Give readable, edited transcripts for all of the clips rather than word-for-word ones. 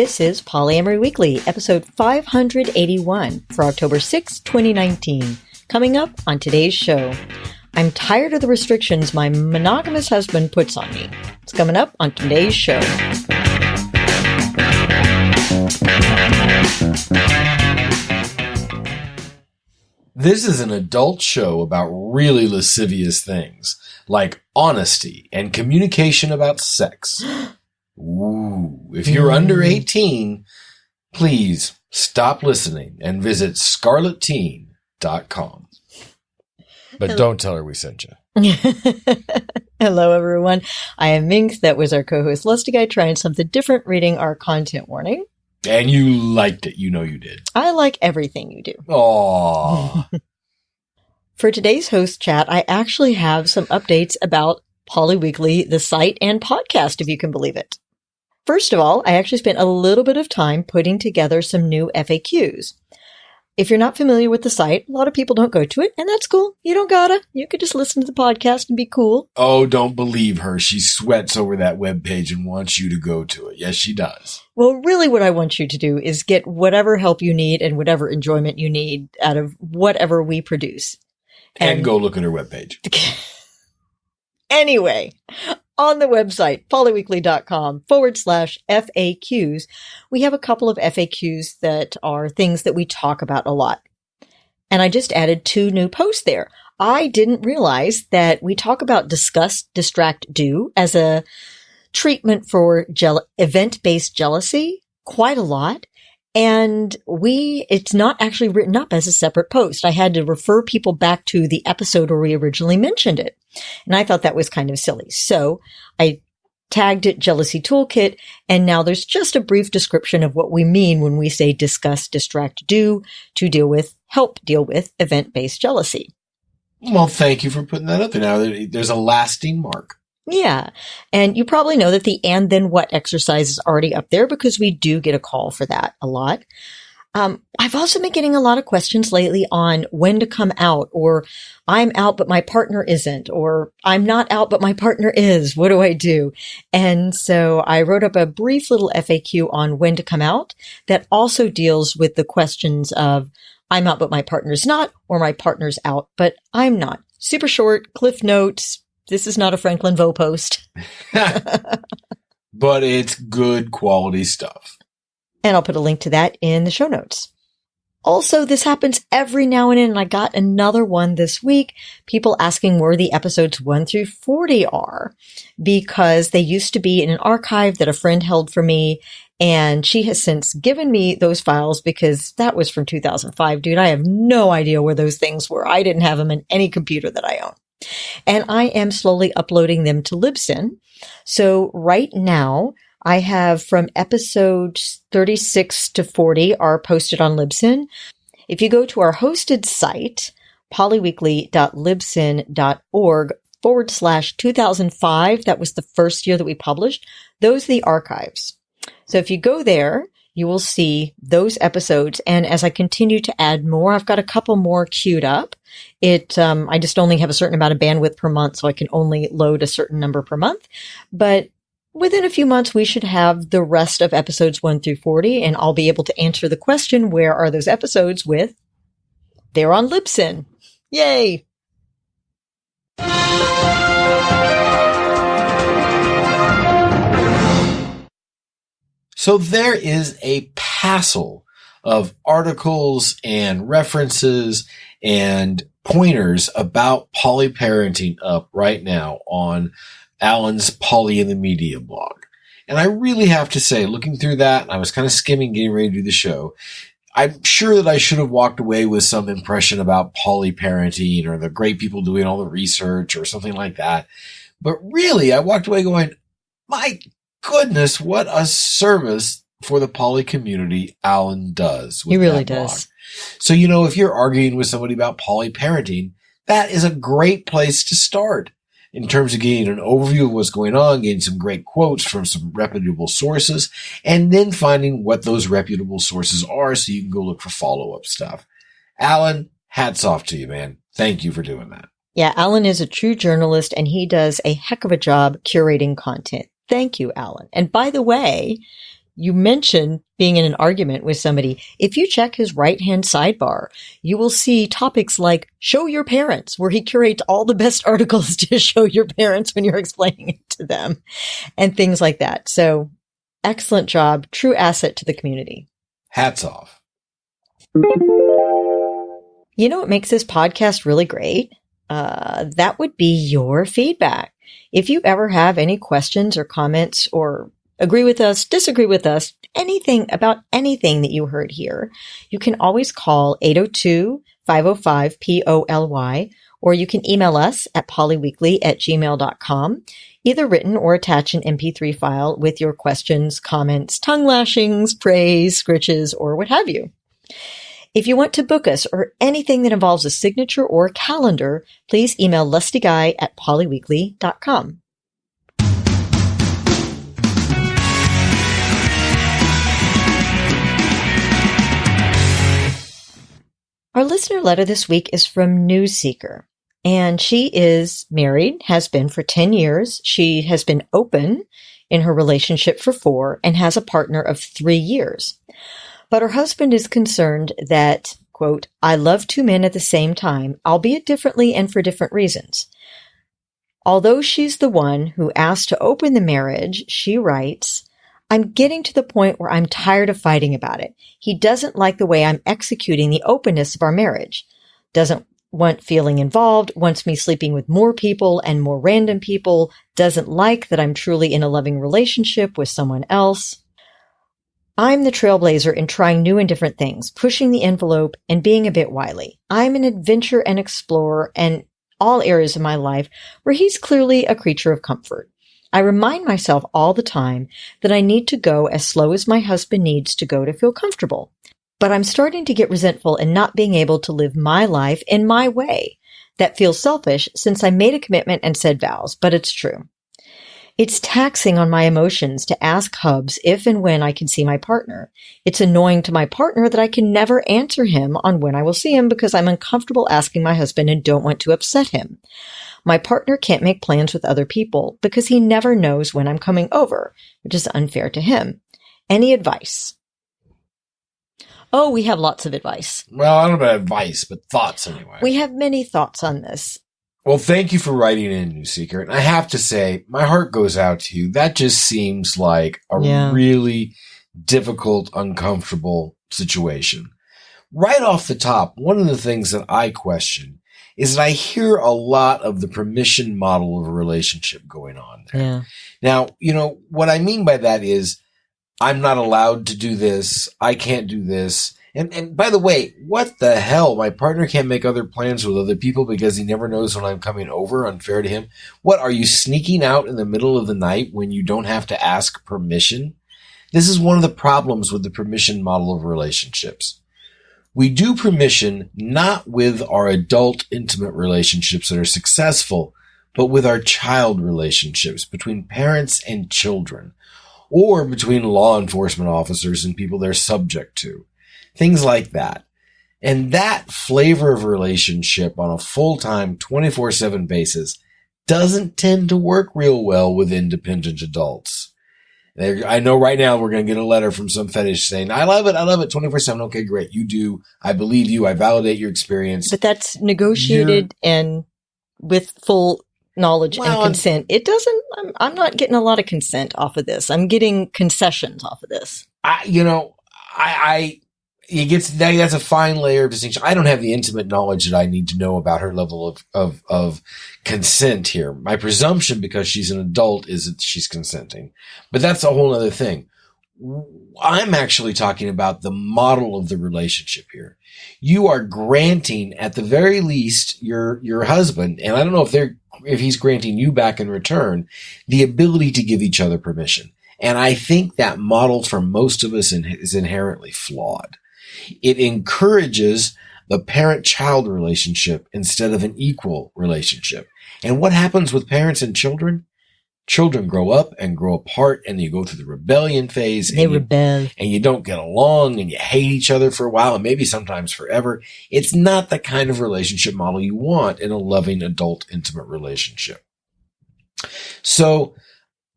This is Polyamory Weekly, episode 581 for October 6, 2019. Coming up on today's show, I'm tired of the restrictions my monogamous husband puts on me. It's coming up on today's show. This is an adult show about really lascivious things, like honesty and communication about sex. Ooh, if you're under 18, please stop listening and visit scarletteen.com. But don't tell her we sent you. Hello, everyone. I am Minx. That was our co-host lustyguy trying something different, reading our content warning. And you liked it. You know you did. I like everything you do. Aww. For today's host chat, I actually have some updates about Polyweekly, the site and podcast, if you can believe it. First of all, I actually spent a little bit of time putting together some new FAQs. If you're not familiar with the site, a lot of people don't go to it, and that's cool. You don't gotta. You could just listen to the podcast and be cool. Oh, don't believe her. She sweats over that webpage and wants you to go to it. Yes, she does. Well, really what I want you to do is get whatever help you need and whatever enjoyment you need out of whatever we produce. And go look at her webpage. Anyway, on the website, polyweekly.com/FAQs, we have a couple of FAQs that are things that we talk about a lot. And I just added 2 new posts there. I didn't realize that we talk about discuss, distract, do as a treatment for event-based jealousy quite a lot. And it's not actually written up as a separate post. I had to refer people back to the episode where we originally mentioned it. And I thought that was kind of silly. So I tagged it Jealousy Toolkit. And now there's just a brief description of what we mean when we say discuss, distract, do to help deal with event-based jealousy. Well, thank you for putting that up there. Now there's a lasting mark. Yeah. And you probably know that the and then what exercise is already up there because we do get a call for that a lot. I've also been getting a lot of questions lately on when to come out, or I'm out, but my partner isn't, or I'm not out, but my partner is. What do I do? And so I wrote up a brief little FAQ on when to come out that also deals with the questions of I'm out, but my partner's not, or my partner's out, but I'm not. Super short, cliff notes. This is not a Franklin Vo post. But it's good quality stuff. And I'll put a link to that in the show notes. Also, this happens every now and then, and I got another one this week. People asking where the episodes 1 through 40 are, because they used to be in an archive that a friend held for me, and she has since given me those files because that was from 2005. Dude, I have no idea where those things were. I didn't have them in any computer that I own. And I am slowly uploading them to LibSyn. So right now, I have from episodes 36 to 40 are posted on LibSyn. If you go to our hosted site, polyweekly.libsyn.org/2005, that was the first year that we published, those are the archives. So if you go there, you will see those episodes. And as I continue to add more, I've got a couple more queued up. I just only have a certain amount of bandwidth per month, so I can only load a certain number per month. But within a few months, we should have the rest of episodes 1 through 40, and I'll be able to answer the question, where are those episodes with? They're on LibSyn. Yay! So there is a passel of articles and references and pointers about polyparenting up right now on Alan's Poly in the Media blog. And I really have to say, looking through that, I was kind of skimming, getting ready to do the show. I'm sure that I should have walked away with some impression about polyparenting or the great people doing all the research or something like that. But really, I walked away going, my goodness, what a service for the poly community Alan does. He really does. So, if you're arguing with somebody about polyparenting, that is a great place to start in terms of getting an overview of what's going on, getting some great quotes from some reputable sources, and then finding what those reputable sources are so you can go look for follow-up stuff. Alan, hats off to you, man. Thank you for doing that. Yeah, Alan is a true journalist, and he does a heck of a job curating content. Thank you, Alan. And by the way, You mentioned being in an argument with somebody. If you check his right-hand sidebar, you will see topics like show your parents, where he curates all the best articles to show your parents when you're explaining it to them and things like that. So excellent job. True asset to the community. Hats off. You know what makes this podcast really great? That would be your feedback. If you ever have any questions or comments or agree with us, disagree with us, anything about anything that you heard here, you can always call 802-505-POLY, or you can email us at polyweekly@gmail.com, either written or attach an MP3 file with your questions, comments, tongue lashings, praise, scritches, or what have you. If you want to book us or anything that involves a signature or calendar, please email lustyguy@polyweekly.com. Our listener letter this week is from Newseeker, and she is married, has been for 10 years. She has been open in her relationship for 4 and has a partner of 3 years. But her husband is concerned that, quote, I love 2 men at the same time, albeit differently and for different reasons. Although she's the one who asked to open the marriage, she writes, I'm getting to the point where I'm tired of fighting about it. He doesn't like the way I'm executing the openness of our marriage. Doesn't want feeling involved, wants me sleeping with more people and more random people, doesn't like that I'm truly in a loving relationship with someone else. I'm the trailblazer in trying new and different things, pushing the envelope and being a bit wily. I'm an adventurer and explorer in all areas of my life where he's clearly a creature of comfort. I remind myself all the time that I need to go as slow as my husband needs to go to feel comfortable. But I'm starting to get resentful in not being able to live my life in my way. That feels selfish since I made a commitment and said vows, but it's true. It's taxing on my emotions to ask Hubs if and when I can see my partner. It's annoying to my partner that I can never answer him on when I will see him because I'm uncomfortable asking my husband and don't want to upset him. My partner can't make plans with other people because he never knows when I'm coming over, which is unfair to him. Any advice? Oh, we have lots of advice. Well, I don't know about advice, but thoughts anyway. We have many thoughts on this. Well, thank you for writing in, Newseeker. And I have to say, my heart goes out to you. That just seems like a really difficult, uncomfortable situation. Right off the top, one of the things that I question is that I hear a lot of the permission model of a relationship going on there. Yeah. Now, what I mean by that is I'm not allowed to do this. I can't do this. And by the way, what the hell? My partner can't make other plans with other people because he never knows when I'm coming over. Unfair to him. What, are you sneaking out in the middle of the night when you don't have to ask permission? This is one of the problems with the permission model of relationships. We do permission not with our adult intimate relationships that are successful, but with our child relationships between parents and children, or between law enforcement officers and people they're subject to. Things like that. And that flavor of relationship on a full-time 24/7 basis doesn't tend to work real well with independent adults. I know right now we're going to get a letter from some fetish saying, I love it 24/7. Okay, great. You do. I believe you. I validate your experience. But that's negotiated and with full knowledge and consent. It doesn't, I'm not getting a lot of consent off of this. I'm getting concessions off of this. That's a fine layer of distinction. I don't have the intimate knowledge that I need to know about her level of consent here. My presumption, because she's an adult, is that she's consenting. But that's a whole other thing. I'm actually talking about the model of the relationship here. You are granting, at the very least, your husband, and I don't know if he's granting you back in return, the ability to give each other permission. And I think that model for most of us is inherently flawed. It encourages the parent-child relationship instead of an equal relationship. And what happens with parents and children? Children grow up and grow apart, and you go through the rebellion phase. They rebel. And you don't get along, and you hate each other for a while, and maybe sometimes forever. It's not the kind of relationship model you want in a loving adult intimate relationship. So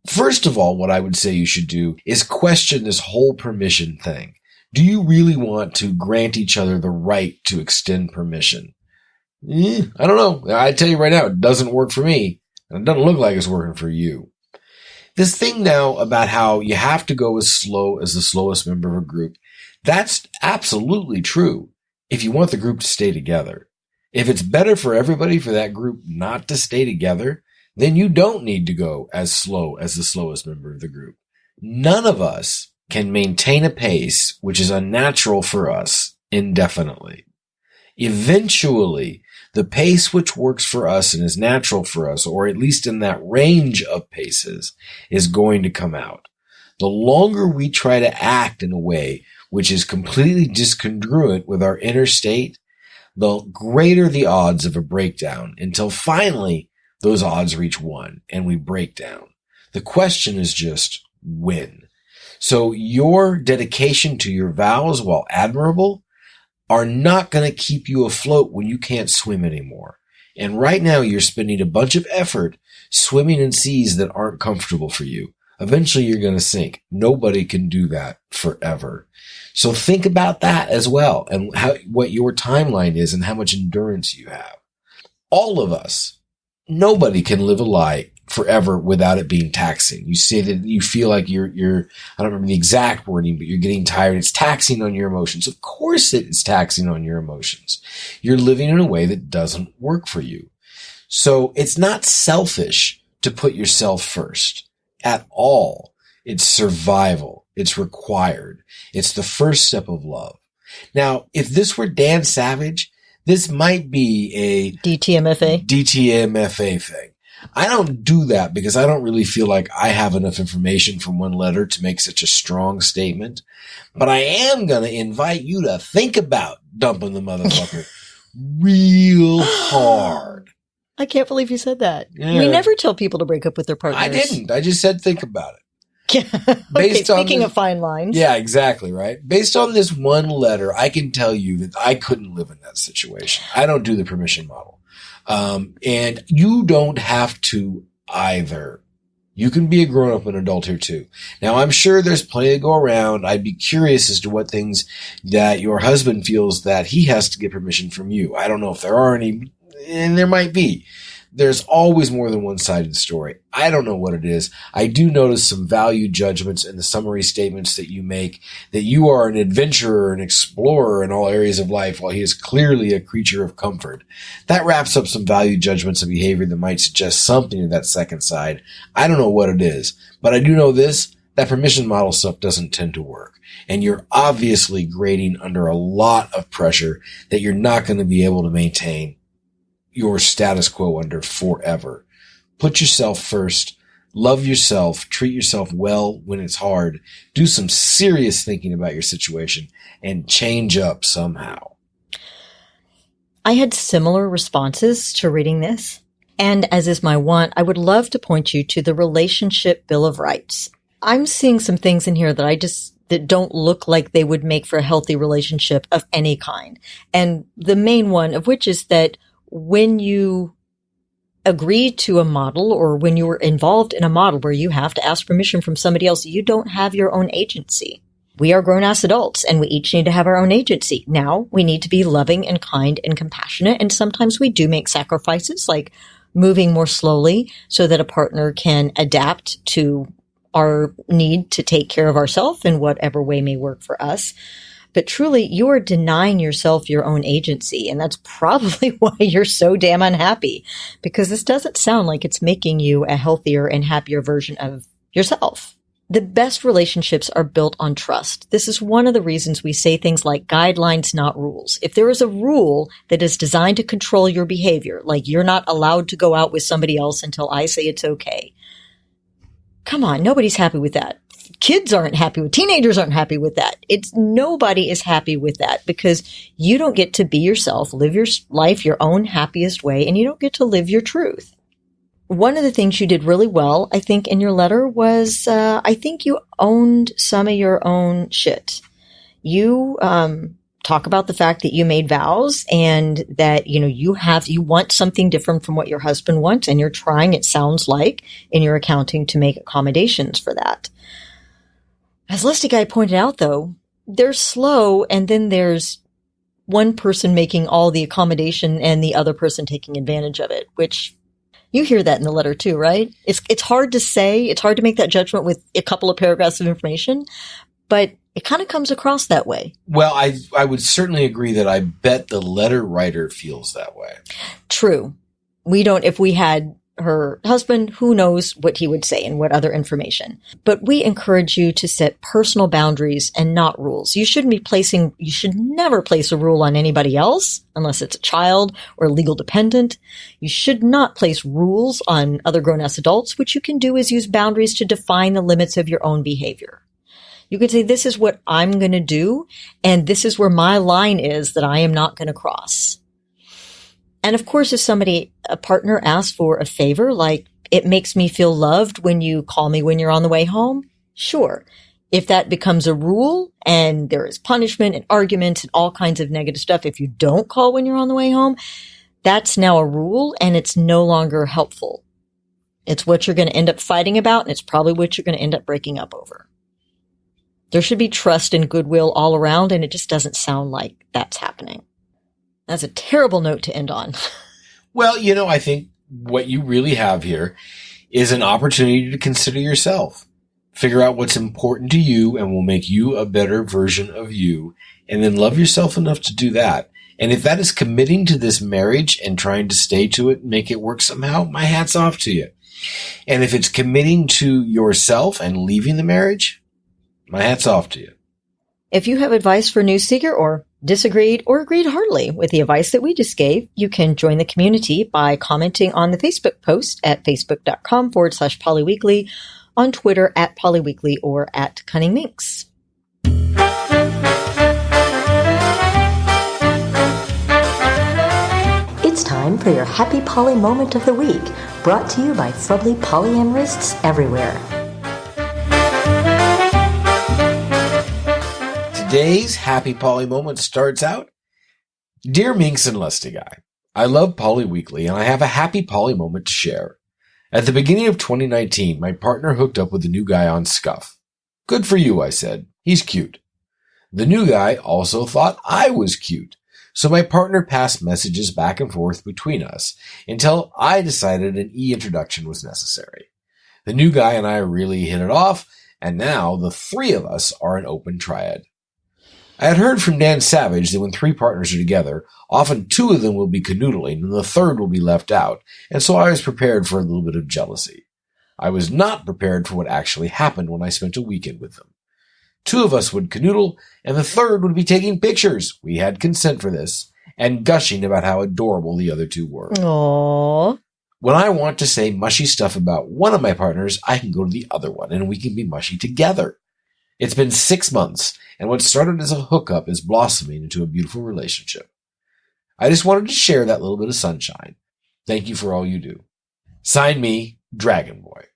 First of all, what I would say you should do is question this whole permission thing. Do you really want to grant each other the right to extend permission? I don't know. I tell you right now, it doesn't work for me. And it doesn't look like it's working for you. This thing now about how you have to go as slow as the slowest member of a group, that's absolutely true if you want the group to stay together. If it's better for everybody for that group not to stay together, then you don't need to go as slow as the slowest member of the group. None of us can maintain a pace which is unnatural for us indefinitely. Eventually, the pace which works for us and is natural for us, or at least in that range of paces, is going to come out. The longer we try to act in a way which is completely discongruent with our inner state, the greater the odds of a breakdown, until finally those odds reach 1 and we break down. The question is just when. So your dedication to your vows, while admirable, are not going to keep you afloat when you can't swim anymore. And right now you're spending a bunch of effort swimming in seas that aren't comfortable for you. Eventually you're going to sink. Nobody can do that forever. So think about that as well, and what your timeline is and how much endurance you have. All of us, nobody can live a lie forever without it being taxing. You say that you feel like you're, I don't remember the exact wording, but you're getting tired. It's taxing on your emotions. Of course it is taxing on your emotions. You're living in a way that doesn't work for you. So it's not selfish to put yourself first at all. It's survival. It's required. It's the first step of love. Now, if this were Dan Savage, this might be a DTMFA thing. I don't do that because I don't really feel like I have enough information from one letter to make such a strong statement. But I am going to invite you to think about dumping the motherfucker real hard. I can't believe you said that. Yeah. We never tell people to break up with their partners. I didn't. I just said think about it. Okay, speaking of fine lines. Yeah, exactly, right? Based on this one letter, I can tell you that I couldn't live in that situation. I don't do the permission model. And you don't have to either. You can be a grown-up and adult here too. Now, I'm sure there's plenty to go around. I'd be curious as to what things that your husband feels that he has to get permission from you. I don't know if there are any, and there might be. There's always more than one side of the story. I don't know what it is. I do notice some value judgments in the summary statements that you make, that you are an adventurer, an explorer in all areas of life, while he is clearly a creature of comfort. That wraps up some value judgments of behavior that might suggest something to that second side. I don't know what it is, but I do know this, that permission model stuff doesn't tend to work. And you're obviously grading under a lot of pressure that you're not going to be able to maintain your status quo under forever. Put yourself first. Love yourself. Treat yourself well when it's hard. Do some serious thinking about your situation and change up somehow. I had similar responses to reading this. And as is my wont, I would love to point you to the Relationship Bill of Rights. I'm seeing some things in here that don't look like they would make for a healthy relationship of any kind. And the main one of which is that when you agree to a model, or when you are involved in a model where you have to ask permission from somebody else, you don't have your own agency. We are grown-ass adults, and we each need to have our own agency. Now, we need to be loving and kind and compassionate, and sometimes we do make sacrifices, like moving more slowly so that a partner can adapt to our need to take care of ourselves in whatever way may work for us. But truly, you are denying yourself your own agency. And that's probably why you're so damn unhappy, because this doesn't sound like it's making you a healthier and happier version of yourself. The best relationships are built on trust. This is one of the reasons we say things like guidelines, not rules. If there is a rule that is designed to control your behavior, like you're not allowed to go out with somebody else until I say it's okay. Come on, nobody's happy with that. Kids aren't happy with, teenagers aren't happy with that. Nobody is happy with that, because you don't get to be yourself, live your life your own happiest way, and you don't get to live your truth. One of the things you did really well, I think, in your letter was, I think you owned some of your own shit. You, talk about the fact that you made vows and that, you want something different from what your husband wants, and you're trying, it sounds like, in your accounting to make accommodations for that. As lustyguy pointed out, though, they're slow, and then there's one person making all the accommodation and the other person taking advantage of it, which you hear that in the letter too, right? It's hard to say. It's hard to make that judgment with a couple of paragraphs of information, but it kind of comes across that way. Well, I would certainly agree that I bet the letter writer feels that way. True. We don't, if we had her husband, who knows what he would say and what other information. But we encourage you to set personal boundaries and not rules. You should never place a rule on anybody else unless it's a child or a legal dependent. You should not place rules on other grown-ass adults. What you can do is use boundaries to define the limits of your own behavior. You could say, this is what I'm going to do, and this is where my line is that I am not going to cross. And of course, if a partner asks for a favor, like it makes me feel loved when you call me when you're on the way home, sure. If that becomes a rule and there is punishment and arguments and all kinds of negative stuff, if you don't call when you're on the way home, that's now a rule and it's no longer helpful. It's what you're going to end up fighting about, and it's probably what you're going to end up breaking up over. There should be trust and goodwill all around, and it just doesn't sound like that's happening. That's a terrible note to end on. Well, I think what you really have here is an opportunity to consider yourself. Figure out what's important to you and will make you a better version of you, and then love yourself enough to do that. And if that is committing to this marriage and trying to stay to it and make it work somehow, my hat's off to you. And if it's committing to yourself and leaving the marriage, my hat's off to you. If you have advice for Newseeker or disagreed or agreed heartily with the advice that we just gave, you can join the community by commenting on the Facebook post at facebook.com/polyweekly, on Twitter at polyweekly or at cunningminx. It's time for your Happy Poly Moment of the Week, brought to you by fubbly polyamorists everywhere. Today's Happy Poly Moment starts out, Dear Minx and lustyguy, I love Polyweekly and I have a happy Poly moment to share. At the beginning of 2019, my partner hooked up with a new guy on Scuff. Good for you, I said. He's cute. The new guy also thought I was cute, so my partner passed messages back and forth between us until I decided an e-introduction was necessary. The new guy and I really hit it off, and now the three of us are an open triad. I had heard from Dan Savage that when three partners are together, often two of them will be canoodling and the third will be left out, and so I was prepared for a little bit of jealousy. I was not prepared for what actually happened when I spent a weekend with them. Two of us would canoodle, and the third would be taking pictures. We had consent for this, and gushing about how adorable the other two were. Aww. When I want to say mushy stuff about one of my partners, I can go to the other one, and we can be mushy together. It's been 6 months, and what started as a hookup is blossoming into a beautiful relationship. I just wanted to share that little bit of sunshine. Thank you for all you do. Sign me, Dragon Boy.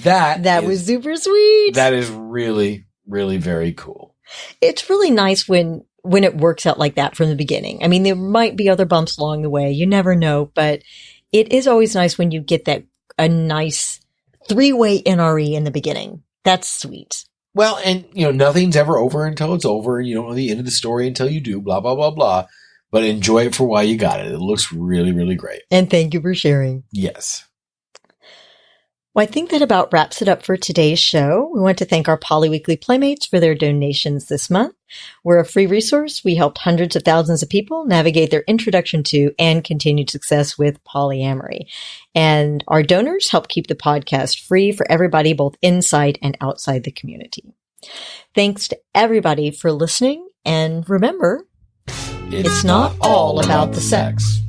That was super sweet. That is really, really very cool. It's really nice when it works out like that from the beginning. I mean, there might be other bumps along the way. You never know, but it is always nice when you get a nice three-way NRE in the beginning. That's sweet. Well, and, nothing's ever over until it's over, and you don't know the end of the story until you do, blah, blah, blah, blah. But enjoy it for while you got it. It looks really, really great. And thank you for sharing. Yes. Well, I think that about wraps it up for today's show. We want to thank our Polyweekly Playmates for their donations this month. We're a free resource. We helped hundreds of thousands of people navigate their introduction to and continued success with polyamory. And our donors help keep the podcast free for everybody, both inside and outside the community. Thanks to everybody for listening. And remember, it's not all about the sex.